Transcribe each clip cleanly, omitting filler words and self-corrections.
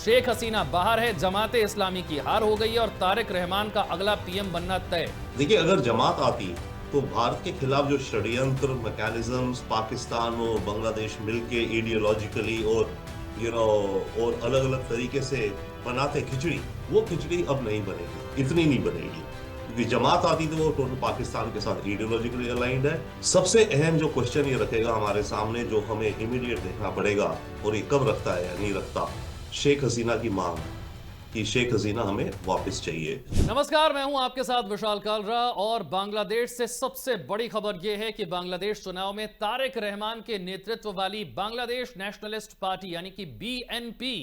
शेख हसीना बाहर है, जमाते इस्लामी की हार हो गई है और तारिक रहमान का अगला पीएम बनना तय। देखिए, अगर जमात आती तो भारत के खिलाफ जो षड्यंत्र मैकेनिज्म्स पाकिस्तान और बांग्लादेश मिलके आइडियोलॉजिकली और और अलग अलग तरीके से बनाते खिचड़ी, वो खिचड़ी अब नहीं बनेगी, इतनी नहीं बनेगी। क्योंकि जमात आती तो वो टोटल पाकिस्तान के साथ आइडियोलॉजिकली अलाइंड है। सबसे अहम जो क्वेश्चन ये रखेगा हमारे सामने, जो हमें इमीडिएट देखना पड़ेगा, और ये कब रखता है या नहीं रखता, शेख हसीना की मांग कि शेख हसीना हमें वापस चाहिए। नमस्कार, मैं हूं आपके साथ विशाल कालरा और बांग्लादेश से सबसे बड़ी खबर यह है कि बांग्लादेश चुनाव में तारिक रहमान के नेतृत्व वाली बांग्लादेश नेशनलिस्ट पार्टी यानी कि बीएनपी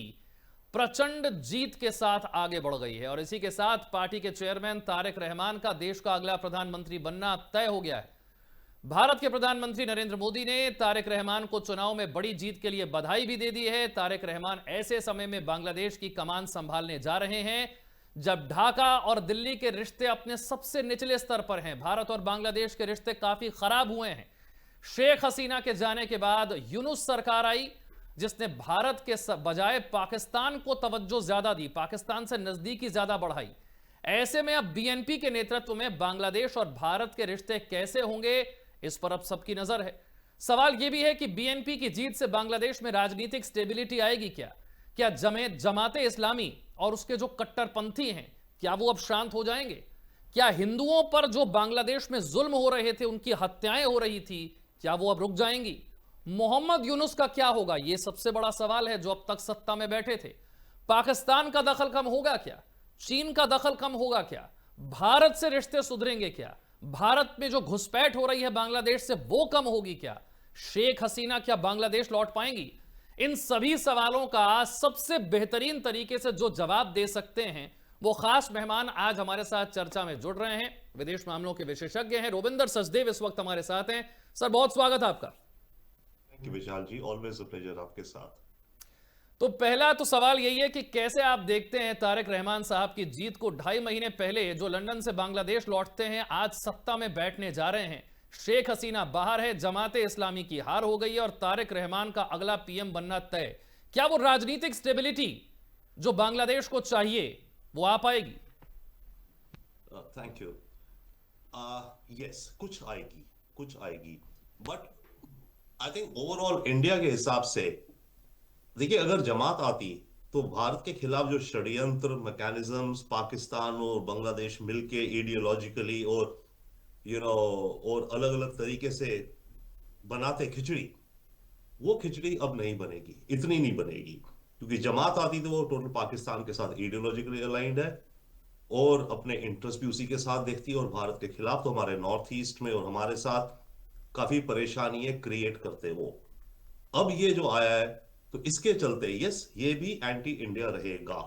प्रचंड जीत के साथ आगे बढ़ गई है और इसी के साथ पार्टी के चेयरमैन तारिक रहमान का देश का अगला प्रधानमंत्री बनना तय हो गया है। भारत के प्रधानमंत्री नरेंद्र मोदी ने तारिक रहमान को चुनाव में बड़ी जीत के लिए बधाई भी दे दी है। तारिक रहमान ऐसे समय में बांग्लादेश की कमान संभालने जा रहे हैं जब ढाका और दिल्ली के रिश्ते अपने सबसे निचले स्तर पर हैं। भारत और बांग्लादेश के रिश्ते काफी खराब हुए हैं। शेख हसीना के जाने के बाद यूनुस सरकार आई जिसने भारत के बजाय पाकिस्तान को तवज्जो ज्यादा दी, पाकिस्तान से नजदीकी ज्यादा बढ़ाई। ऐसे में अब बीएनपी के नेतृत्व में बांग्लादेश और भारत के रिश्ते कैसे होंगे, इस पर अब सबकी नजर है। सवाल यह भी है कि बीएनपी की जीत से बांग्लादेश में राजनीतिक स्टेबिलिटी आएगी क्या? क्या जमाते इस्लामी और उसके जो कट्टरपंथी हैं, क्या वो अब शांत हो जाएंगे? क्या हिंदुओं पर जो बांग्लादेश में जुल्म हो रहे थे, उनकी हत्याएं हो रही थी, क्या वो अब रुक जाएंगी? मोहम्मद यूनुस का क्या होगा, यह सबसे बड़ा सवाल है जो अब तक सत्ता में बैठे थे। पाकिस्तान का दखल कम होगा क्या? चीन का दखल कम होगा क्या? भारत से रिश्ते सुधरेंगे क्या? भारत में जो घुसपैठ हो रही है बांग्लादेश से, वो कम होगी क्या? शेख हसीना क्या बांग्लादेश लौट पाएंगी? इन सभी सवालों का सबसे बेहतरीन तरीके से जो जवाब दे सकते हैं वो खास मेहमान आज हमारे साथ चर्चा में जुड़ रहे हैं। विदेश मामलों के विशेषज्ञ हैं रोविंदर सचदेव इस वक्त हमारे साथ हैं। सर, बहुत स्वागत है आपका। Thank you Vishal ji, always a pleasure आपके साथ। तो पहला तो सवाल यही है कि कैसे आप देखते हैं तारिक रहमान साहब की जीत को? 2.5 महीने पहले जो लंदन से बांग्लादेश लौटते हैं आज सत्ता में बैठने जा रहे हैं। शेख हसीना बाहर है, जमाते इस्लामी की हार हो गई है और तारिक रहमान का अगला पीएम बनना तय। क्या वो राजनीतिक स्टेबिलिटी जो बांग्लादेश को चाहिए वो आ पाएगी? Thank you. यस, कुछ आएगी but I think overall India के हिसाब से, देखिए, अगर जमात आती तो भारत के खिलाफ जो षड्यंत्र मैकेनिज्म्स पाकिस्तान और बांग्लादेश मिलके आइडियोलॉजिकली और और अलग अलग तरीके से बनाते खिचड़ी, वो खिचड़ी अब नहीं बनेगी, इतनी नहीं बनेगी। क्योंकि जमात आती तो वो टोटल पाकिस्तान के साथ आइडियोलॉजिकली अलाइंड है और अपने इंटरेस्ट भी उसी के साथ देखती है, और भारत के खिलाफ तो हमारे नॉर्थ ईस्ट में और हमारे साथ काफी परेशानियां क्रिएट करते वो। अब ये जो आया है तो इसके चलते यस, ये भी एंटी इंडिया रहेगा,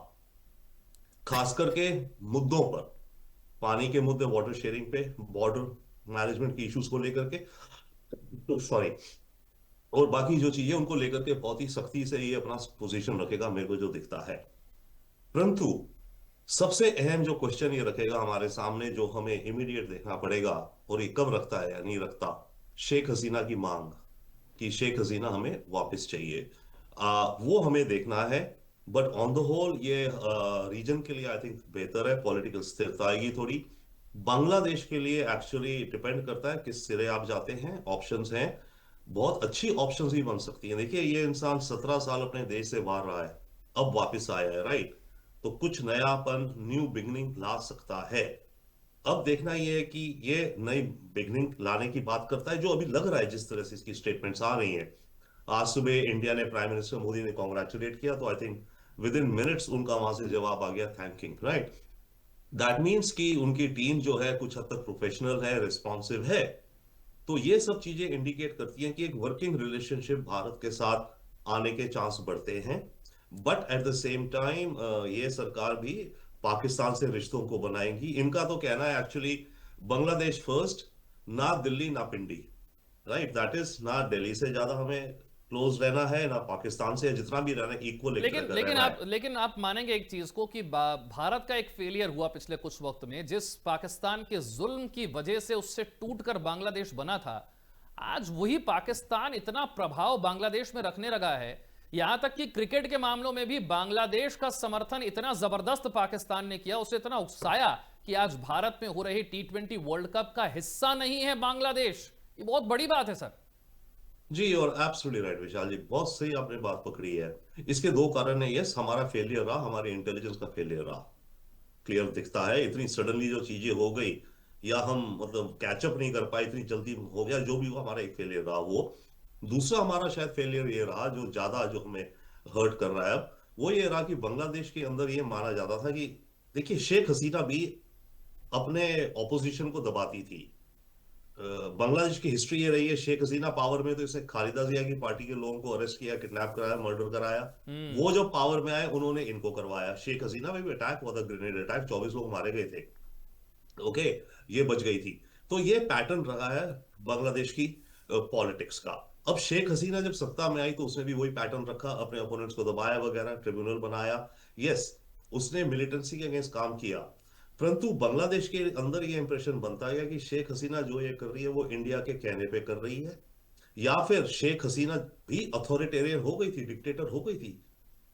खास करके मुद्दों पर, पानी के मुद्दे, वाटर शेयरिंग पे, बॉर्डर मैनेजमेंट की इश्यूज को लेकर के, तो सॉरी, और बाकी जो चीजें उनको लेकर के बहुत ही सख्ती से ये अपना पोजीशन रखेगा, मेरे को जो दिखता है। परंतु सबसे अहम जो क्वेश्चन ये रखेगा हमारे सामने, जो हमें इमीडिएट देखना पड़ेगा, और ये कब रखता है या नहीं रखता, शेख हसीना की मांग कि शेख हसीना हमें वापस चाहिए, वो हमें देखना है। बट ऑन द होल ये रीजन के लिए आई थिंक बेहतर है, पॉलिटिकल स्थिरता आएगी थोड़ी। बांग्लादेश के लिए एक्चुअली डिपेंड करता है किस सिरे आप जाते हैं, ऑप्शंस हैं, बहुत अच्छी ऑप्शंस भी बन सकती हैं। देखिए, ये इंसान 17 साल अपने देश से बाहर रहा है, अब वापस आया है, राइट? तो कुछ नयापन, न्यू बिगनिंग ला सकता है। अब देखना यह है कि ये नई बिगनिंग लाने की बात करता है, जो अभी लग रहा है जिस तरह से इसकी स्टेटमेंट्स आ रही हैं। आज सुबह इंडिया ने प्राइम मिनिस्टर मोदी ने कॉन्ग्रेचुलेट किया, तो I think with in minutes उनका वहां से जवाब आ गया, थैंकिंग, राइट? दैट मीन्स कि उनकी टीम जो है कुछ हद तक प्रोफेशनल है, रिस्पॉन्सिव है। तो ये सब चीजें इंडिकेट करती हैं कि एक वर्किंग रिलेशनशिप भारत के साथ आने के चांस बढ़ते हैं। But at the same time ये सरकार भी पाकिस्तान से रिश्तों को बनाएंगी। इनका तो कहना है एक्चुअली, बांग्लादेश फर्स्ट, ना दिल्ली ना पिंडी, राइट? दैट इज, ना दिल्ली से ज्यादा हमें क्लोज रहना है, ना पाकिस्तान से, जितना भी रहना इक्वल लेकिन आप मानेंगे एक चीज को कि भारत का एक फेलियर हुआ पिछले कुछ वक्त में, जिस पाकिस्तान के जुल्म की वजह से उससे टूटकर बांग्लादेश बना था, आज वही पाकिस्तान इतना प्रभाव बांग्लादेश में रखने लगा है यहां तक कि क्रिकेट के मामलों में भी बांग्लादेश का समर्थन इतना जबरदस्त पाकिस्तान ने किया, उसे इतना उकसाया कि आज भारत में हो रही T20 वर्ल्ड कप का हिस्सा नहीं है बांग्लादेश। ये बहुत बड़ी बात है सर। जी, और एब्सोल्युटली राइट विशाल जी, बहुत सही आपने बात पकड़ी है। इसके दो कारण है। यस, हमारा फेलियर रहा, हमारे इंटेलिजेंस का फेलियर रहा, क्लियर दिखता है। इतनी सडनली जो चीजें हो गई, या हम मतलब कैचअप नहीं कर पाए, इतनी जल्दी हो गया, जो भी हुआ हमारा एक फेलियर रहा वो। दूसरा हमारा शायद फेलियर ये रहा, जो ज्यादा जो हमें हर्ट कर रहा है अब, वो ये रहा कि बांग्लादेश के अंदर ये माना जाता था कि देखिए, शेख हसीना भी अपने ऑपोजिशन को दबाती थी। बांग्लादेश की हिस्ट्री ये रही है, शेख हसीना पावर में तो इसे खालिदा जिया की पार्टी के लोगों को अरेस्ट किया, किडनैप कराया, मर्डर कराया। वो जो पावर में आए उन्होंने इनको करवाया। शेख हसीना में भी अटैक हुआ था, ग्रेनेड अटैक, 24 लोग मारे गए थे। ओके, ये बच गई थी। तो ये पैटर्न रहा है बांग्लादेश की पॉलिटिक्स का। अब शेख हसीना जब सत्ता में आई तो उसने भी वही पैटर्न रखा, अपने ओपोनेंट्स को दबाया वगैरह, ट्रिब्यूनल बनाया। यस, उसने मिलिटेंसी के अगेंस्ट काम किया, परंतु बांग्लादेश के अंदर ये इंप्रेशन बनता है कि शेख हसीना जो ये कर रही है वो इंडिया के कहने पे कर रही है, या फिर शेख हसीना भी अथॉरिटेरियन हो गई थी, डिक्टेटर हो गई थी,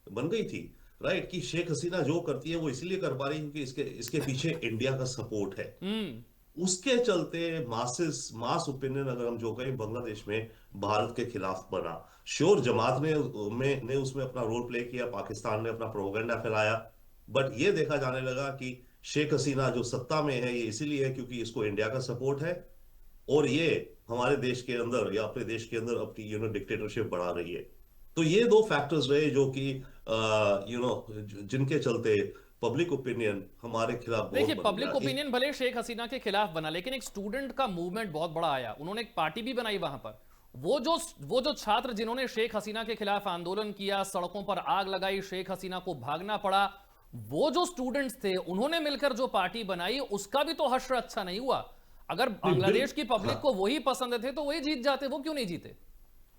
बन गई थी। राइट, कि शेख हसीना जो करती है वो इसलिए कर पा रही है क्योंकि इसके इसके पीछे इंडिया का सपोर्ट है। उसके चलते मास ओपिनियन अगर हम जो कहें बांग्लादेश में भारत के खिलाफ बना। श्योर, जमात ने उसमें अपना रोल प्ले किया, पाकिस्तान ने अपना प्रोपेगेंडा फैलाया, बट ये देखा जाने लगा कि शेख हसीना जो सत्ता में है ये इसीलिए है क्योंकि इसको इंडिया का सपोर्ट है, और ये हमारे देश के अंदर या अपने देश के अंदर अपनी डिक्टेटरशिप बढ़ा रही है। तो ये दो फैक्टर्स रहे जो कि जिनके चलते पब्लिक ओपिनियन हमारे खिलाफ देखिए, बहुत बन पब्लिक गया। ओपिनियन भले शेख हसीना के खिलाफ बना, लेकिन एक स्टूडेंट का मूवमेंट बहुत बड़ा आया, उन्होंने एक पार्टी भी बनाई वहां पर। वो जो छात्र जिन्होंने शेख हसीना के खिलाफ आंदोलन किया, सड़कों पर आग लगाई, शेख हसीना को भागना पड़ा, वो जो स्टूडेंट्स थे उन्होंने मिलकर जो पार्टी बनाई, उसका भी तो हश्र अच्छा नहीं हुआ। अगर बांग्लादेश की पब्लिक हाँ, को वही पसंद थे तो वही जीत जाते, वो क्यों नहीं जीते?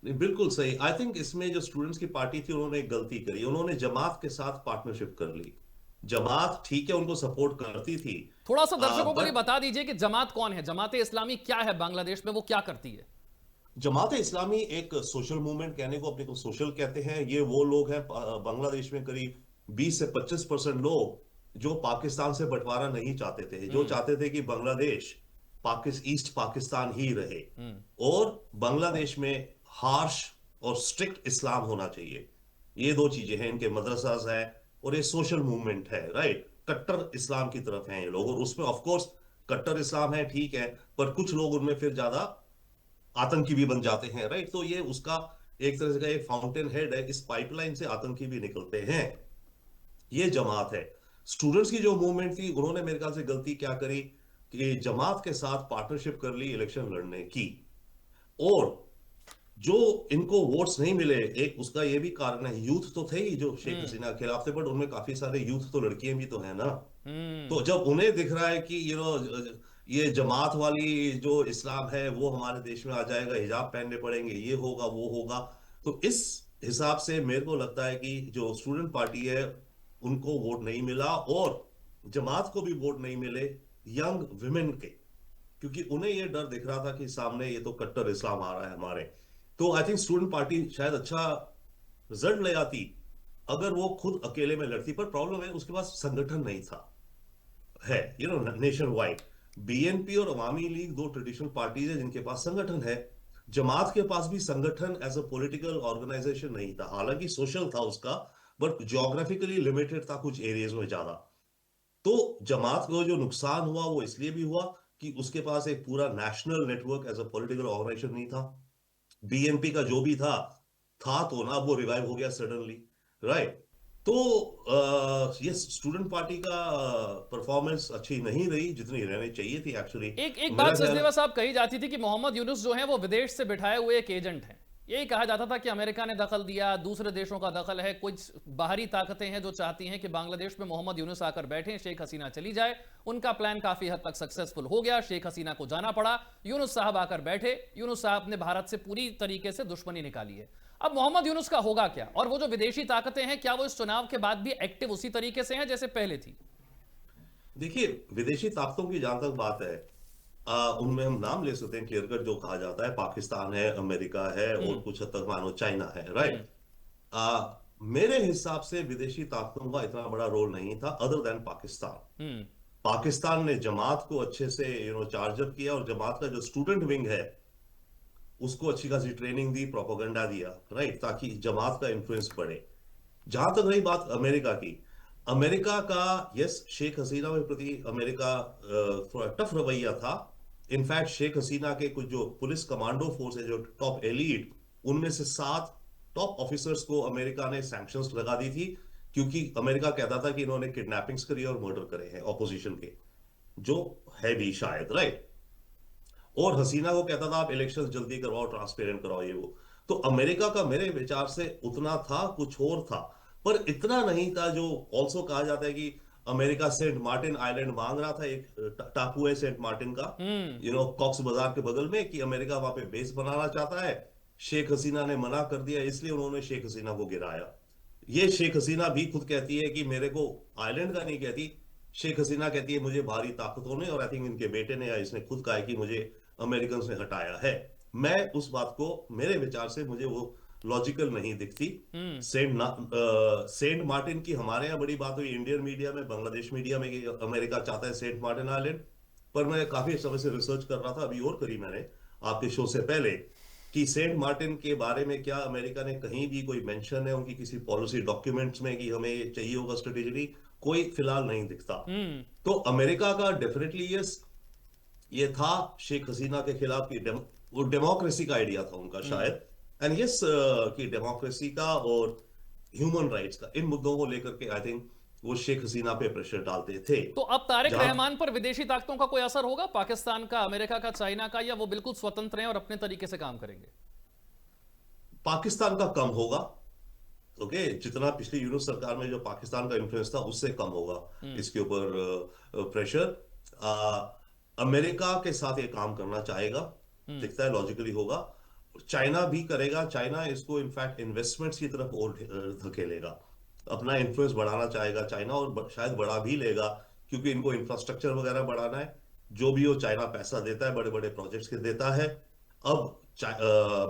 बिल्कुल सही। आई थिंक इसमें जो स्टूडेंट्स की पार्टी थी उन्होंने एक गलती करी, उन्होंने जमात के साथ पार्टनरशिप कर ली। जमात ठीक है, उनको सपोर्ट करती थी, थोड़ा सा दर्शकों को लिए बट बता दीजिए कि जमात कौन है, जमाते इस्लामी क्या है बांग्लादेश में, वो क्या करती है? जमात इस्लामी एक सोशल मूवमेंट, कहने को अपने को सोशल कहते हैं। ये वो लोग हैं बांग्लादेश में करीब 20 से 25% लोग जो पाकिस्तान से बंटवारा नहीं चाहते थे, जो चाहते थे कि बांग्लादेश ईस्ट पाकिस्तान ही रहे, और बांग्लादेश में हार्श और स्ट्रिक्ट इस्लाम होना चाहिए। ये दो चीजें हैं, इनके मदरसाज है और ये सोशल मूवमेंट है। राइट, कट्टर इस्लाम की तरफ हैं ये लोग, और उसमें ऑफ कोर्स कट्टर इस्लाम है, ठीक है, पर कुछ लोग उनमें फिर ज्यादा आतंकी भी बन जाते हैं। राइट, तो ये उसका एक तरह से का एक फाउंटेन हेड है, इस पाइपलाइन से आतंकी भी निकलते हैं। ये जमात है। स्टूडेंट्स की जो मूवमेंट थी, उन्होंने मेरे ख्याल से गलती क्या करी कि जमात के साथ पार्टनरशिप कर ली इलेक्शन लड़ने की, और जो इनको वोट्स नहीं मिले, एक उसका ये भी कारण है, यूथ तो थे ही जो शेख हसीना के खिलाफ थे, बट उनमें काफी सारे यूथ तो लड़कियां भी तो है ना। तो जब उन्हें दिख रहा है कि ये जमात वाली जो इस्लाम है वो हमारे देश में आ जाएगा, हिजाब पहनने पड़ेंगे, ये होगा वो होगा, तो इस हिसाब से मेरे को लगता है कि जो स्टूडेंट पार्टी है उनको वोट नहीं मिला, और जमात को भी वोट नहीं मिले यंग विमेन के, क्योंकि उन्हें ये डर दिख रहा था कि सामने ये तो कट्टर इस्लाम आ रहा है हमारे। तो आई थिंक स्टूडेंट पार्टी शायद अच्छा रिजल्ट ले आती अगर वो खुद अकेले में लड़ती, पर प्रॉब्लम है उसके पास संगठन नहीं था, है नेशन वाइड। बीएनपी और अवामी लीग दो ट्रेडिशनल पार्टीज है जिनके पास संगठन है। जमात के पास भी संगठन एज अ पॉलिटिकल ऑर्गेनाइजेशन नहीं था, हालांकि सोशल था उसका, बट ज्योग्राफिकली लिमिटेड था कुछ एरियाज में ज्यादा। तो जमात को जो नुकसान हुआ वो इसलिए भी हुआ कि उसके पास एक पूरा national network as a political organisation नहीं था। बीएनपी का जो भी था तो ना, वो रिवाइव हो गया सडनली। राइट, तो ये स्टूडेंट पार्टी का परफॉर्मेंस अच्छी नहीं रही जितनी रहनी चाहिए थी एक्चुअली। एक मेरा बात ख्याल, सचदेवा साहब कही जाती थी कि मोहम्मद यूनुस जो है वो विदेश से बिठाए हुए एक एजेंट हैं। यही कहा जाता था कि अमेरिका ने दखल दिया, दूसरे देशों का दखल है, कुछ बाहरी ताकतें हैं जो चाहती हैं कि बांग्लादेश में मोहम्मद यूनुस आकर बैठे, शेख हसीना चली जाए। उनका प्लान काफी हद तक सक्सेसफुल हो गया, शेख हसीना को जाना पड़ा, यूनुस साहब आकर बैठे। यूनुस साहब ने भारत से पूरी तरीके से दुश्मनी निकाली है। अब मोहम्मद यूनुस का होगा क्या, और वो जो विदेशी ताकतें हैं क्या वो इस चुनाव के बाद भी एक्टिव उसी तरीके से हैं जैसे पहले थी? देखिए, विदेशी ताकतों की जहां तक बात है, उनमें हम नाम ले सकते हैं क्लियर कट, जो कहा जाता है पाकिस्तान है, अमेरिका है, और कुछ हद तक मानो चाइना है। राइट, मेरे हिसाब से विदेशी ताकतों का इतना बड़ा रोल नहीं था अदर देन पाकिस्तान। हम्म। पाकिस्तान ने जमात को अच्छे से चार्ज अप किया, और जमात का जो स्टूडेंट विंग है उसको अच्छी खासी ट्रेनिंग दी, प्रोपोगंडा दिया, राइट, ताकि जमात का इन्फ्लुएंस बढ़े। जहां तक रही बात अमेरिका की, अमेरिका का, यस, शेख हसीना के प्रति अमेरिका थोड़ा टफ रवैया था। इनफैक्ट शेख हसीना के कुछ जो पुलिस कमांडो फोर्स है, जो टॉप एलीट, उनमें से 7 टॉप ऑफिसर्स को अमेरिका ने सैंक्शंस लगा दी थी, क्योंकि अमेरिका कहता था कि इन्होंने किडनैपिंग्स करी और मर्डर करे हैं ऑपोजिशन के, जो है भी शायद, राइट। और हसीना को कहता था आप इलेक्शंस जल्दी करवाओ, ट्रांसपेरेंट कराओ, ये वो। तो अमेरिका का मेरे विचार से उतना था, कुछ और था, पर इतना नहीं था। जो ऑल्सो कहा जाता है कि अमेरिका सेंट मार्टिन आइलैंड मांग रहा था, एक टापू है सेंट मार्टिन का, हम्म। कॉक्स बाजार के बगल में, कि अमेरिका वहां पे बेस बनाना चाहता है। शेख हसीना ने मना कर दिया, इसलिए उन्होंने शेख हसीना को गिराया। ये शेख हसीना भी खुद कहती है कि मेरे को आइलैंड का नहीं कहती, शेख हसीना कहती है मुझे बाहरी ताकतों ने, और आई थिंक इनके बेटे ने या इसने खुद कहा है कि मुझे अमेरिकन ने हटाया है। मैं उस बात को, मेरे विचार से मुझे वो लॉजिकल नहीं दिखती। हम्म। सेंट मार्टिन की हमारे यहाँ बड़ी बात हुई इंडियन मीडिया में, बांग्लादेश मीडिया में, कि अमेरिका चाहता है सेंट मार्टिन आइलैंड। पर मैं काफी समय से रिसर्च कर रहा था, अभी और करी मैंने आपके शो से पहले, कि सेंट मार्टिन के बारे में क्या अमेरिका ने कहीं भी कोई मेंशन है उनकी किसी पॉलिसी डॉक्यूमेंट्स में कि हमें ये चाहिए होगा स्ट्रेटेजी, कोई फिलहाल नहीं दिखता। हम्म। तो अमेरिका का डेफिनेटली ये था शेख हसीना के खिलाफ की वो डेमोक्रेसी का आइडिया था उनका हम्म। शायद। एंड यस, कि डेमोक्रेसी का और ह्यूमन राइट्स का, इन मुद्दों को लेकर के आई थिंक वो शेख हसीना पे प्रेशर डालते थे। तो अब तारिक जहां रहमान पर विदेशी ताकतों का कोई असर होगा, पाकिस्तान का, अमेरिका का, चाइना का, या वो बिल्कुल स्वतंत्र हैं और अपने तरीके से काम करेंगे? पाकिस्तान का कम होगा, ओके, जितना पिछली यूनुस सरकार में जो पाकिस्तान का इन्फ्लुएंस था उससे कम होगा हम्म। इसके ऊपर प्रेशर। अमेरिका के साथ ये काम करना चाहेगा, हम्म। दिखता है लॉजिकली होगा। चाइना भी करेगा, चाइना इसको इनफैक्ट इन्वेस्टमेंट्स की तरफ और धकेलेगा, अपना इन्फ्लुएंस बढ़ाना चाहेगा चाइना, और शायद बढ़ा भी लेगा, क्योंकि इनको इंफ्रास्ट्रक्चर वगैरह बढ़ाना है। जो भी हो चाइना पैसा देता है, बड़े बड़े प्रोजेक्ट्स के देता है। अब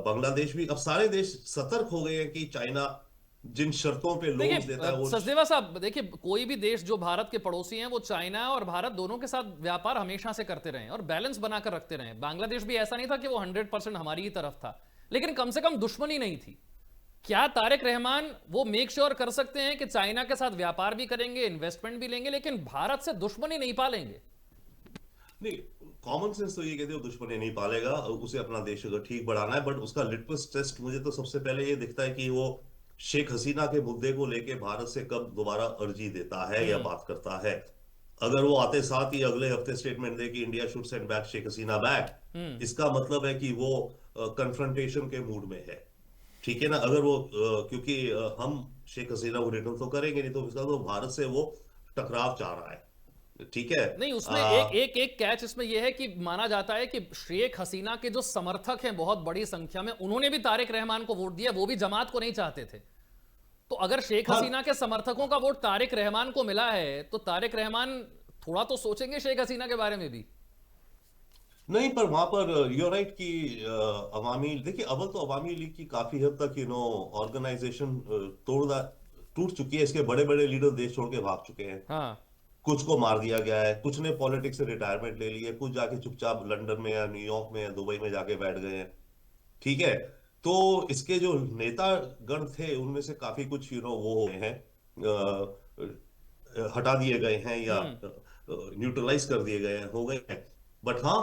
बांग्लादेश भी, अब सारे देश सतर्क हो गए हैं कि चाइना जिन शर्तों पे देखिए लोन्स देता है वो। सचदेवा साहब, देखिए कोई भी देश जो भारत के पड़ोसी हैं, वो चाइना और भारत दोनों के साथ व्यापार हमेशा से करते रहे और बैलेंस बनाकर रखते रहे। बांग्लादेश भी ऐसा नहीं था कि वो 100% हमारी ही तरफ था, लेकिन कम से कम दुश्मनी नहीं थी। क्या तारिक रहमान वो मेक श्योर कर सकते हैं कि चाइना के साथ व्यापार भी करेंगे, इन्वेस्टमेंट भी लेंगे, लेकिन भारत से दुश्मनी नहीं पालेंगे? नहीं, कॉमन सेंस तो ये कहते हो दुश्मनी नहीं पालेगा, उसे अपना देश अगर ठीक बढ़ाना है। बट उसका लिटमस टेस्ट मुझे तो सबसे पहले ये दिखता है कि वो शेख हसीना के मुद्दे को लेके भारत से कब दोबारा अर्जी देता है या हम्म। बात करता है। अगर वो आते साथ ही अगले हफ्ते स्टेटमेंट दे कि India should send back Sheikh Hasina back, hmm. इसका मतलब है कि वो कन्फ्रंटेशन के मूड में है। ठीक है ना, अगर वो क्योंकि हम शेख हसीना को रिटर्न तो करेंगे नहीं, तो इसका तो भारत से वो टकराव चाह रहा है। ठीक है। नहीं, उसमें एक कैच इसमें यह है कि माना जाता है कि शेख हसीना के जो समर्थक हैं बहुत बड़ी संख्या में, उन्होंने भी तारिक रहमान को वोट दिया, वो भी जमात को नहीं चाहते थे। तो अगर शेख हाँ, हसीना के समर्थकों का वोट तारिक रहमान को मिला है, तो तारिक रहमान थोड़ा तो सोचेंगे शेख हसीना के बारे में भी। नहीं, पर वहां पर यू राइट कि अवामी, देखिए अव्वल तो अवामी लीग की काफी हद तक ऑर्गेनाइजेशन टूट चुकी है। इसके बड़े बड़े लीडर देश छोड़ के भाग चुके हैं। हाँ। कुछ को मार दिया गया है, कुछ ने पॉलिटिक्स से रिटायरमेंट ले ली है, कुछ जाके चुपचाप लंदन में या न्यूयॉर्क में या दुबई में जाके बैठ गए हैं। ठीक है। तो इसके जो नेता गण थे उनमें से काफी कुछ वो हो गए हैं, हटा दिए गए हैं या हम्म। न्यूट्रलाइज कर दिए गए हैं, हो गए हैं। बट हाँ,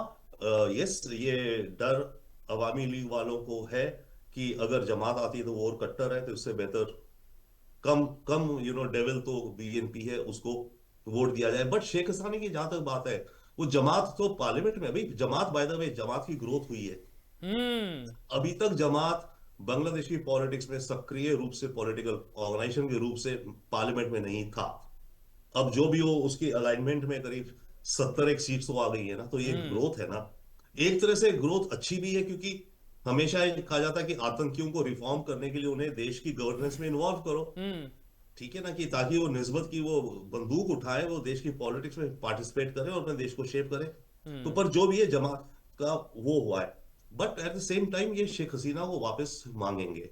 यस, ये डर अवामी लीग वालों को है कि अगर जमात आती है तो वो और कट्टर है, तो इससे बेहतर कम कम डेविल तो बीएनपी है, उसको वोट दिया जाए। बट शेख हसीना की जहां तक बात है, वो जमात तो पार्लियामेंट में, अभी जमात, बाय द वे, जमात की ग्रोथ हुई है। हम्म। अभी तक जमात बांग्लादेश की पॉलिटिक्स में सक्रिय रूप से पॉलिटिकल ऑर्गेनाइजेशन के रूप से पार्लियामेंट में नहीं था। अब जो भी हो, उसकी अलाइनमेंट में करीब 70 एक सीट्स तो आ गई है ना, तो ये हम्म। ग्रोथ है ना। एक तरह से ग्रोथ अच्छी भी है, क्योंकि हमेशा ये कहा जाता है कि आतंकियों को रिफॉर्म करने के लिए उन्हें देश की गवर्नेंस में इन्वॉल्व करो। हम्म। ठीक है ना, कि ताकि वो निस्बत की वो बंदूक उठाए, वो देश की पॉलिटिक्स में पार्टिसिपेट करे और अपने देश को शेप करे। तो हम्म। पर जो भी है जमात का वो हुआ है। But at the same time ये शेख हसीना को वापस मांगेंगे।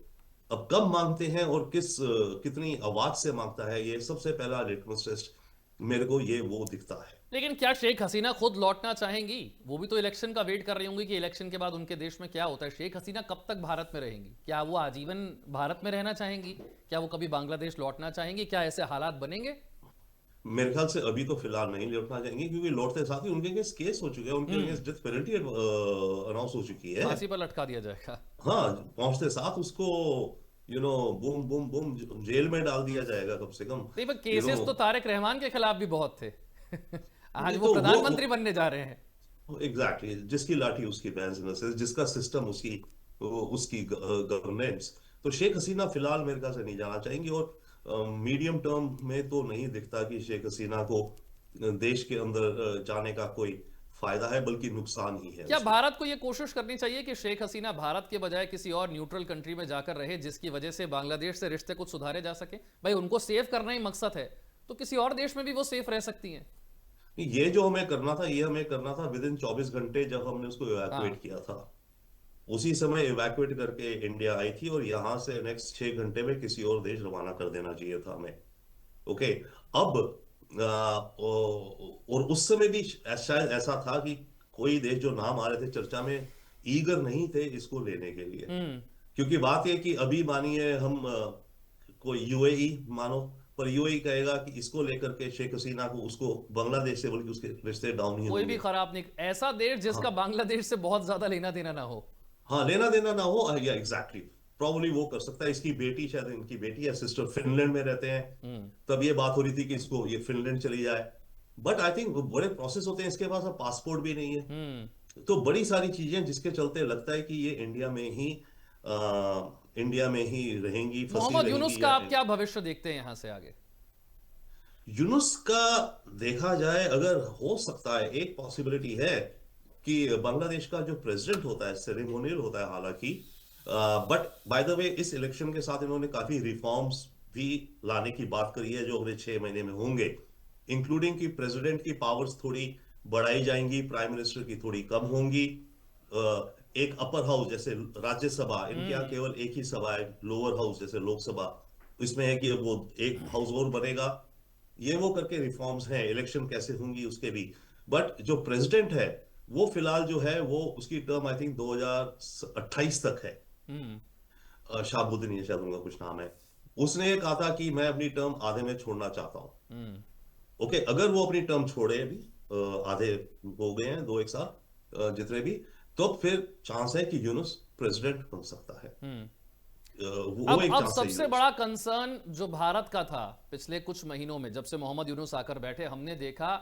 अब कब मांगते हैं और कितनी आवाज से मांगता है, ये सबसे पहला लिटमस टेस्ट मेरे को ये वो दिखता है। लेकिन क्या शेख हसीना खुद लौटना चाहेंगी? वो भी तो इलेक्शन का वेट कर रही होंगी कि इलेक्शन के बाद उनके देश में क्या होता है। शेख हसीना कब तक भारत में रहेंगी? क्या वो आजीवन भारत में रहना चाहेंगी? क्या वो कभी बांग्लादेश लौटना चाहेंगी? क्या ऐसे हालात बनेंगे? मेरे ख्याल से अभी तो फिलहाल नहीं लौटना चाहेंगे, क्योंकि लौटते साथ ही उनके अगेंस्ट केस हो चुके हैं, उनके अगेंस्ट डेथ पेनल्टी अनाउंस हो चुकी है। फांसी पर लटका दिया जाएगा। हाँ, पहुंचते साथ उसको बूम बूम बूम जेल में डाल दिया जाएगा कम से कम। नहीं, पर यू केसेस नो तो तारिक रहमान के खिलाफ भी बहुत थे। आज नहीं वो तो प्रधानमंत्री बनने जा रहे हैं। एग्जैक्टली जिसकी लाठी उसकी भैंस नस्ल, जिसका सिस्टम उसकी उसकी गवर्नेंस। तो शेख हसीना फिलहाल मेरे ख्याल से नहीं जाना चाहेंगे, और मीडियम टर्म में तो नहीं दिखता कि शेख हसीना को देश के अंदर जाने का कोई फायदा है, बल्कि नुकसान ही है क्या उसको। भारत को यह कोशिश करनी चाहिए कि शेख हसीना भारत के बजाय किसी और न्यूट्रल कंट्री में जाकर रहे, जिसकी वजह से बांग्लादेश से रिश्ते कुछ सुधारे जा सके? भाई, उनको सेव करना ही मकसद है, तो किसी और देश में भी वो सेफ रह सकती हैं। ये जो हमें करना था, ये हमें करना था विद इन 24 घंटे, जब हमने उसको हाँ। इवैक्यूएट किया था। उसी समय इवैक्यूएट करके इंडिया आई थी, और यहां से नेक्स्ट 6 घंटे में किसी और देश रवाना कर देना चाहिए था हमें। ओके। अब और उस समय भी शायद ऐसा था कि कोई देश जो नाम आ रहे थे चर्चा में, ईगर नहीं थे इसको लेने के लिए। हम्म। क्योंकि बात यह कि अभी मानिए हम कोई यूएई मानो, पर यूएई कहेगा कि इसको लेकर के शेख हसीना को, उसको बांग्लादेश से बल्कि उसके रिश्ते डाउन ही कोई भी होंगे। खराब नहीं, ऐसा देश जिसका हाँ, बांग्लादेश से बहुत ज्यादा लेना देना ना हो। हाँ, लेना देना ना हो, या एग्जैक्टली प्रॉब्ली वो कर सकता है। इसकी बेटी, शायद इनकी बेटी या सिस्टर फिनलैंड में रहते हैं। हम्म। तब ये बात हो रही थी कि इसको ये फिनलैंड चली जाए। बट आई थिंक बड़े प्रोसेस होते हैं, इसके पास अब पासपोर्ट भी नहीं हम्म। है। तो बड़ी सारी चीजें जिसके चलते लगता है कि ये इंडिया में ही रहेंगी, फंसी मोहम्मद यूनुस रहेंगी। का या आप क्या भविष्य देखते हैं यहां से आगे? यूनुस का देखा जाए, अगर हो सकता है, एक पॉसिबिलिटी है कि बांग्लादेश का जो प्रेसिडेंट होता है सेरेमोनियल होता है हालांकि, बट बाय द वे इस इलेक्शन के साथ इन्होंने काफी रिफॉर्म्स भी लाने की बात करी है, जो अगले 6 महीने में होंगे। इंक्लूडिंग कि प्रेसिडेंट की पावर्स थोड़ी बढ़ाई जाएंगी, प्राइम मिनिस्टर की थोड़ी कम होंगी। एक अपर हाउस जैसे राज्यसभा, इनके यहाँ हम्म। केवल एक ही सभा है, लोअर हाउस जैसे लोकसभा, इसमें है कि वो एक हाउस और बनेगा। ये वो करके रिफॉर्म्स हैं, इलेक्शन कैसे होंगी उसके भी। बट जो प्रेसिडेंट है, वो फिलहाल जो है, वो उसकी टर्म आई थिंक 2028 तक है। हम्म। शाहबुद्दीन या शायद उनका कुछ नाम है। उसने ये कहा था कि मैं अपनी टर्म आधे में छोड़ना चाहता हूं। हम्म। ओके, अगर वो अपनी टर्म छोड़े अभी, आधे हो गए हैं, 2 1 साल जितने भी, तो फिर चांस है कि यूनुस प्रेसिडेंट बन सकता है। हम्म। वो अब एक अब चांस है सबसे यूनुस। बड़ा कंसर्न जो भारत का था पिछले कुछ महीनों में, जब से मोहम्मद यूनुस आकर बैठे, हमने देखा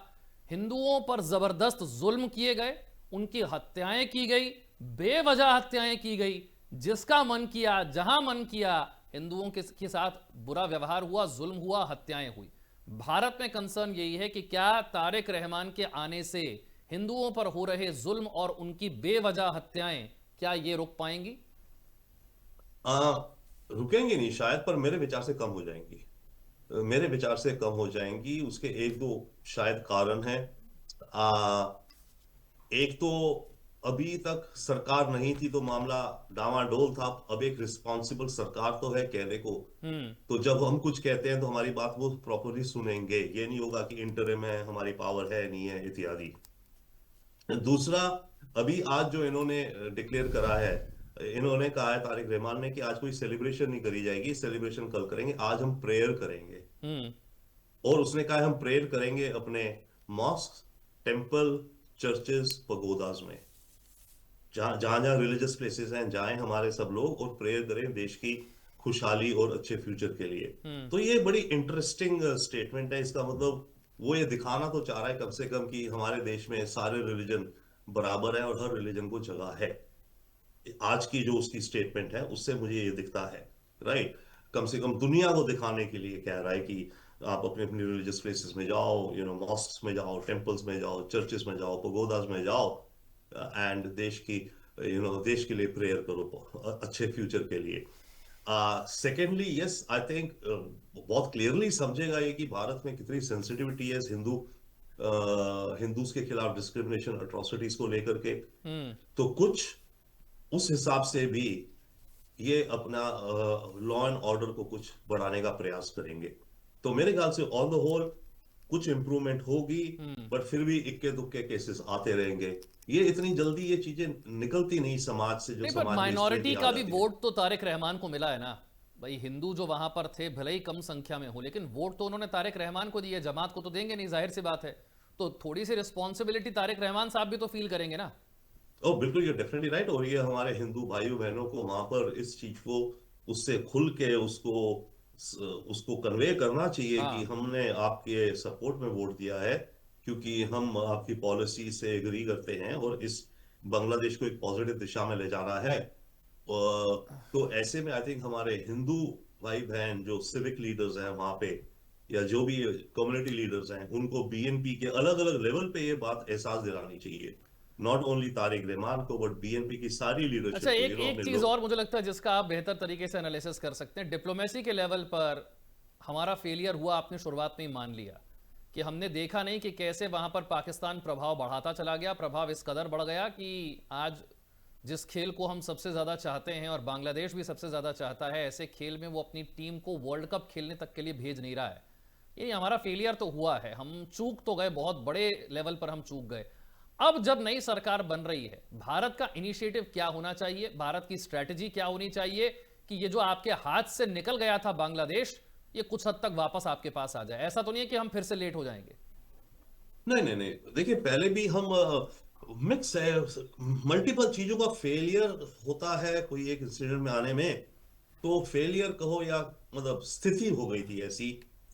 हिंदुओं पर जबरदस्त जुल्म किए गए, उनकी हत्याएं की गई, बेवजह हत्याएं की गई, जिसका मन किया जहां मन किया हिंदुओं के साथ बुरा व्यवहार हुआ, जुल्म हुआ, हत्याएं हुई। भारत में कंसर्न यही है कि क्या तारिक रहमान के आने से हिंदुओं पर हो रहे जुल्म और उनकी बेवजह हत्याएं, क्या ये रुक पाएंगी? आ, रुकेंगे नहीं शायद, पर मेरे विचार से कम हो जाएंगी। मेरे विचार से कम हो जाएंगी। उसके एक दो शायद कारण है। आ, एक तो अभी तक सरकार नहीं थी तो मामला डामाडोल था। अब एक रिस्पॉन्सिबल सरकार तो है कहने को। हम्म। तो जब हम कुछ कहते हैं तो हमारी बात वो प्रॉपरली सुनेंगे, ये नहीं होगा कि इंटरिम है, हमारी पावर है नहीं है इत्यादि। दूसरा, अभी आज जो इन्होंने डिक्लेयर करा है, इन्होंने कहा है तारिक रहमान ने कि आज कोई सेलिब्रेशन नहीं करी जाएगी, सेलिब्रेशन कल करेंगे, आज हम प्रेयर करेंगे। हम्म। और उसने कहा है हम प्रेयर करेंगे अपने मॉस्क, टेम्पल, चर्चेस, पगोडाज में, जहां जहां जहां रिलीजियस प्लेसेस हैं, जाएं हमारे सब लोग और प्रेयर करें देश की खुशहाली और अच्छे फ्यूचर के लिए। हम्म। तो ये बड़ी इंटरेस्टिंग स्टेटमेंट है। इसका मतलब वो ये दिखाना तो चाह रहा है कम से कम कि हमारे देश में सारे रिलीजन बराबर है और हर रिलीजन को जगह है। आज की जो उसकी स्टेटमेंट है उससे मुझे ये दिखता है, राइट। कम से कम दुनिया को दिखाने के लिए कह रहा है कि आप अपने अपने रिलीजियस प्लेसेस में जाओ, मॉस्क्स में जाओ, टेम्पल्स में जाओ, चर्चेस में जाओ, पगोडाज में जाओ, एंड देश की देश के लिए प्रेयर करो अच्छे फ्यूचर के लिए। सेकेंडली, यस, आई थिंक बहुत क्लियरली समझेगा ये कि भारत में कितनी सेंसिटिविटी है हिंदूज के खिलाफ डिस्क्रिमिनेशन, अट्रॉसिटीज को लेकर के। हम्म। तो कुछ उस हिसाब से भी ये अपना लॉ एंड ऑर्डर को कुछ बढ़ाने का प्रयास करेंगे। तो मेरे ख्याल से ऑन द होल कुछ इंप्रूवमेंट होगी, हम्म। बट फिर भी इक्के दुक्के केसेस आते रहेंगे। ये इतनी जल्दी ये चीजें निकलती नहीं समाज से, जो नहीं, पर समाज में माइनॉरिटी स्थिति आ का भी जाती है। वोट तो तारिक रहमान को मिला है ना। भाई हिंदू जो वहां पर थे भले ही कम संख्या में हो, लेकिन वोट तो उन्होंने तारिक रहमान को दिए, जमात को तो देंगे नहीं, जाहिर सी बात है। तो थोड़ी सी रिस्पॉन्सिबिलिटी तारिक रहमान साहब भी तो फील करेंगे ना। ओ बिल्कुल, ये डेफिनेटली राइट। और ये हमारे हिंदू भाइयों बहनों को वहां पर इस चीज को उससे खुल के उसको कन्वे करना चाहिए कि हाँ। हमने आपके सपोर्ट में वोट दिया है, क्योंकि हम आपकी पॉलिसी से एग्री करते हैं और इस बांग्लादेश को एक पॉजिटिव दिशा में ले जाना है। तो ऐसे में आई थिंक हमारे हिंदू भाई बहन जो सिविक लीडर्स हैं वहां पे, या जो भी कम्युनिटी लीडर्स हैं, उनको बीएनपी के अलग अलग लेवल पे ये बात एहसास दिलानी चाहिए। नॉट ओनली तारिक रहमान को, बट बीएनपी की सारी अच्छा, लीडरशिप को, एक एक अपने चीज लोग। और मुझे लगता है जिसका आप बेहतर तरीके से एनालिसिस कर सकते हैं, डिप्लोमेसी के लेवल पर हमारा फेलियर हुआ, आपने शुरुआत में ही मान लिया कि हमने देखा नहीं कि कैसे वहां पर पाकिस्तान प्रभाव बढ़ाता चला गया। प्रभाव इस कदर बढ़ गया कि आज जिस खेल को हम सबसे ज्यादा चाहते हैं और बांग्लादेश भी सबसे ज्यादा चाहता है, ऐसे खेल में वो अपनी टीम को वर्ल्ड कप खेलने तक के लिए भेज नहीं रहा है। ये हमारा फेलियर तो हुआ है, हम चूक तो गए, बहुत बड़े लेवल पर हम चूक गए। अब जब नई सरकार बन रही है, भारत का इनिशिएटिव क्या होना चाहिए, भारत की स्ट्रेटजी क्या होनी चाहिए कि ये जो आपके हाथ से निकल गया था बांग्लादेश, ये कुछ हद तक वापस आपके पास आ जाए? ऐसा तो नहीं है कि हम फिर से लेट हो जाएंगे। नहीं नहीं नहीं, देखिए पहले भी हम मिक्स है, मल्टीपल चीजों का फेलियर होता है कोई एक इंसिडेंट में आने में। तो फेलियर कहो या मतलब स्थिति हो गई थी ऐसी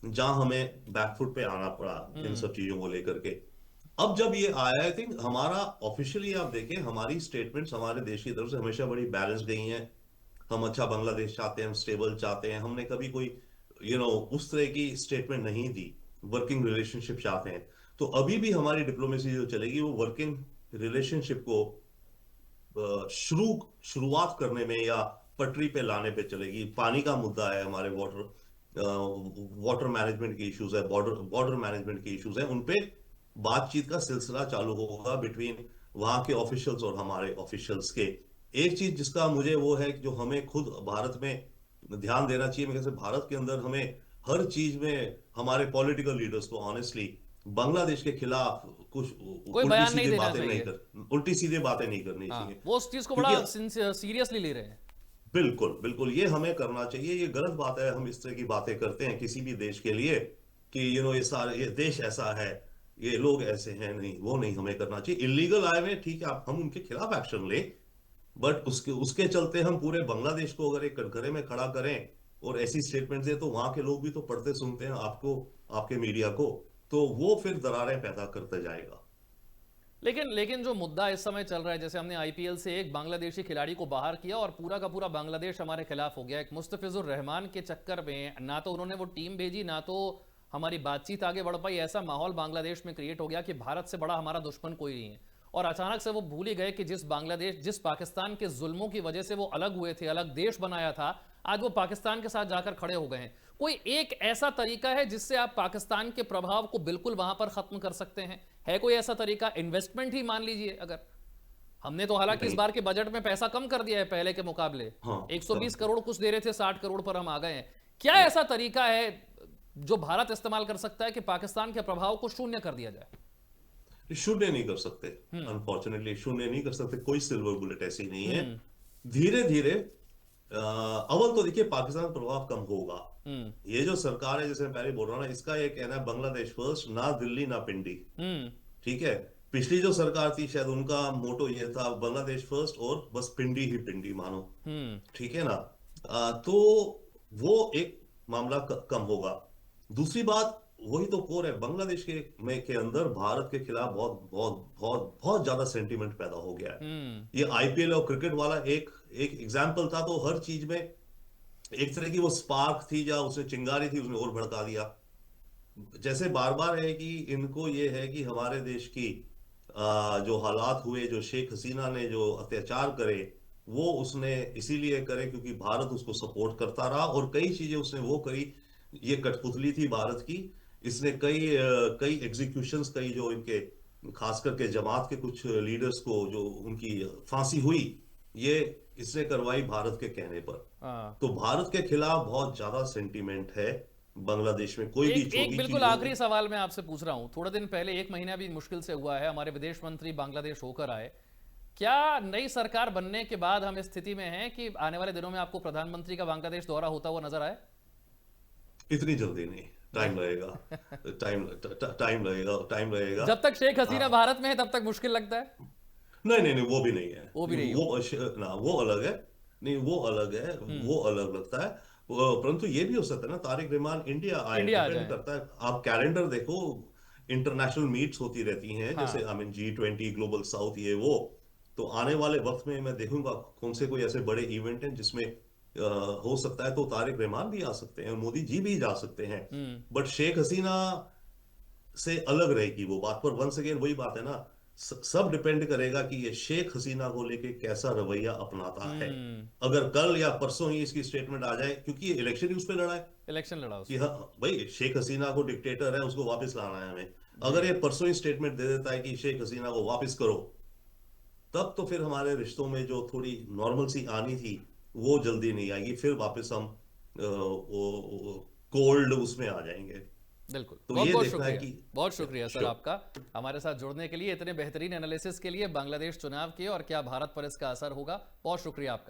जहां हमें बैकफुट पे आना पड़ा इन हम्म। सब चीजों को लेकर के। अब जब ये आया, आई थिंक हमारा ऑफिशियली आप देखें, हमारी स्टेटमेंट्स हमारे देश की तरफ से हमेशा बड़ी बैलेंस गई हैं। हम अच्छा बांग्लादेश चाहते हैं, हम स्टेबल चाहते हैं, हमने कभी कोई उस तरह की स्टेटमेंट नहीं दी। वर्किंग रिलेशनशिप चाहते हैं। तो अभी भी हमारी डिप्लोमेसी जो चलेगी वो वर्किंग रिलेशनशिप को शुरुआत करने में या पटरी पे लाने पे चलेगी। पानी का मुद्दा है, हमारे वाटर मैनेजमेंट के इश्यूज है, बॉर्डर बॉर्डर मैनेजमेंट के इश्यूज है, उन पे बातचीत का सिलसिला चालू होगा बिटवीन वहां के ऑफिशियल्स और हमारे ऑफिशियल्स के। एक चीज जिसका मुझे वो है कि जो हमें खुद भारत में ध्यान देना चाहिए, मैं कैसे भारत के अंदर हमें हर चीज में हमारे पॉलिटिकल लीडर्स को ऑनेस्टली बांग्लादेश के खिलाफ कुछ कोई उल्टी बयान नहीं सीधे देना बातें नहीं चाहिए। कर उल्टी सीधे बातें नहीं करनी हाँ, चाहिए। वो उस चीज को क्योंकि बड़ा सीरियसली ले रहे हैं। बिल्कुल बिल्कुल ये हमें करना चाहिए। ये गलत बात है, हम इस तरह की बातें करते हैं किसी भी देश के लिए कि ये सारे ये देश ऐसा है, ये लोग ऐसे हैं। नहीं, वो नहीं हमें करना चाहिए। इलीगल आए हुए ठीक है, आप हम उनके खिलाफ एक्शन लें, बट उसके उसके चलते हम पूरे बांग्लादेश को अगर एक कटघरे में खड़ा करें और ऐसी स्टेटमेंट दें, तो वहां के लोग भी तो पढ़ते सुनते हैं आपको, आपके मीडिया को, तो वो फिर दरारें पैदा करते जाएगा। लेकिन लेकिन जो मुद्दा इस समय चल रहा है, जैसे हमने आईपीएल से एक बांग्लादेशी खिलाड़ी को बाहर किया और पूरा का पूरा बांग्लादेश हमारे खिलाफ हो गया। एक मुस्तफिजुर रहमान के चक्कर में ना तो उन्होंने वो टीम भेजी, ना तो हमारी बातचीत आगे बढ़ पाई। ऐसा माहौल बांग्लादेश में क्रिएट हो गया कि भारत से बड़ा हमारा दुश्मन कोई नहीं है। और अचानक से वो भूल ही गए कि जिस पाकिस्तान के जुल्मों की वजह से वो अलग हुए थे, अलग देश बनाया था, आज वो पाकिस्तान के साथ जाकर खड़े हो गए हैं। कोई एक ऐसा तरीका है जिससे आप पाकिस्तान के प्रभाव को बिल्कुल वहां पर खत्म कर सकते हैं? है कोई ऐसा तरीका? इन्वेस्टमेंट ही मान लीजिए, अगर हमने तो हालांकि इस नहीं। बार के बजट में पैसा कम कर दिया है पहले के मुकाबले, हाँ, 120 कम। करोड़ कुछ दे रहे थे, 60 करोड़ पर हम आ गए हैं। क्या ऐसा तरीका है जो भारत इस्तेमाल कर सकता है कि पाकिस्तान के प्रभाव को शून्य कर दिया जाए? शून्य नहीं कर सकते, हम्म। अनफॉर्चुनेटली शून्य नहीं कर सकते। कोई सिल्वर बुलेट ऐसी नहीं है। हम्म। धीरे धीरे अव्वल तो देखिए पाकिस्तान का प्रभाव कम होगा। हम्म। ये जो सरकार है, जैसे मैं पहले बोल रहा हूँ ना, इसका ये कहना है बांग्लादेश फर्स्ट, ना दिल्ली ना पिंडी। हम्म। ठीक है। पिछली जो सरकार थी शायद उनका मोटो ये था बांग्लादेश फर्स्ट और बस पिंडी ही पिंडी मानो। हम्म। ठीक है ना। तो वो एक मामला कम होगा। दूसरी बात, वही तो कोर है बांग्लादेश के अंदर भारत के खिलाफ बहुत बहुत बहुत बहुत ज्यादा सेंटीमेंट पैदा हो गया है। हम्म। ये आईपीएल और क्रिकेट वाला एक एक एग्जाम्पल था। तो हर चीज में एक तरह की वो स्पार्क थी, या उसने चिंगारी थी, उसने और भड़का दिया। जैसे बार बार है कि इनको ये है कि हमारे देश की जो हालात हुए, जो शेख हसीना ने जो अत्याचार करे, वो उसने इसीलिए करे क्योंकि भारत उसको सपोर्ट करता रहा, और कई चीजें उसने वो करी। ये कठपुतली थी भारत की। इसने कई एग्जीक्यूशंस, कई जो इनके खास करके जमात के कुछ लीडर्स को जो उनकी फांसी हुई, ये इसने करवाई भारत के कहने पर। हाँ। तो भारत के खिलाफ बहुत ज्यादा सेंटीमेंट है बांग्लादेश में, कोई भी एक छोटी बिल्कुल चीज हो। आखिरी सवाल मैं आपसे पूछ रहा हूं, थोड़े दिन पहले, एक महीना भी मुश्किल से हुआ है, हमारे विदेश मंत्री बांग्लादेश होकर आए। क्या नई सरकार बनने के बाद हम इस स्थिति में हैं कि आने वाले दिनों में आपको प्रधानमंत्री का बांग्लादेश दौरा होता हुआ नजर आए? इतनी जल्दी नहीं, टाइम लगेगा। टाइम लगेगा। जब तक शेख हाँ। हसीना भारत में है तब तक मुश्किल लगता है। नहीं नहीं नहीं, वो भी नहीं है। वो भी नहीं ना वो अलग है। नहीं वो अलग है, हम्म। वो अलग लगता है। परंतु ये भी हो सकता है ना तारिक रहमान इंडिया आए, इंडिया आ डिपेंड जाए। करता है। आप कैलेंडर देखो, इंटरनेशनल मीट्स होती रहती हैं, जैसे हाँ। I mean G20, global south, ये वो। तो आने वाले वक्त में मैं देखूंगा कौन से कोई ऐसे बड़े इवेंट हैं जिसमें हो सकता है तो तारिक रहमान भी आ सकते हैं, मोदी जी भी जा सकते हैं। हम्म। बट शेख हसीना से अलग रहेगी वो बात। पर वंस अगेन वही बात है ना, सब डिपेंड करेगा कि ये शेख हसीना को लेके कैसा रवैया अपनाता है। हम्म। अगर कल या परसों ही इसकी स्टेटमेंट आ जाए, क्योंकि ये इलेक्शन ही उस पर लड़ा है इलेक्शन लड़ा कि उसने। हाँ भाई शेख हसीना को डिक्टेटर है, उसको वापस लाना है हमें। अगर ये परसों ही स्टेटमेंट दे देता है कि शेख हसीना को वापस करो, तब तो फिर हमारे रिश्तों में जो थोड़ी नॉर्मल सी आनी थी वो जल्दी नहीं आएगी, फिर वापस हम वो कोल्ड उसमें आ जाएंगे। बिल्कुल, तो बहुत ये बहुत देखना है शुक्रिया। कि बहुत शुक्रिया सर श्योर। आपका हमारे साथ जुड़ने के लिए, इतने बेहतरीन एनालिसिस के लिए बांग्लादेश चुनाव के और क्या भारत पर इसका असर होगा। बहुत शुक्रिया आपका।